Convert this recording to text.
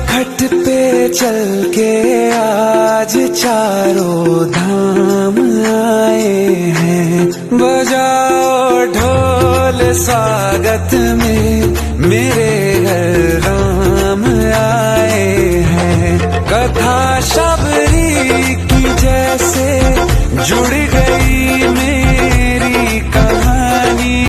चौखट पे चल के आज चारों धाम आए हैं। बजाओ ढोल स्वागत में मेरे घर राम आए हैं। कथा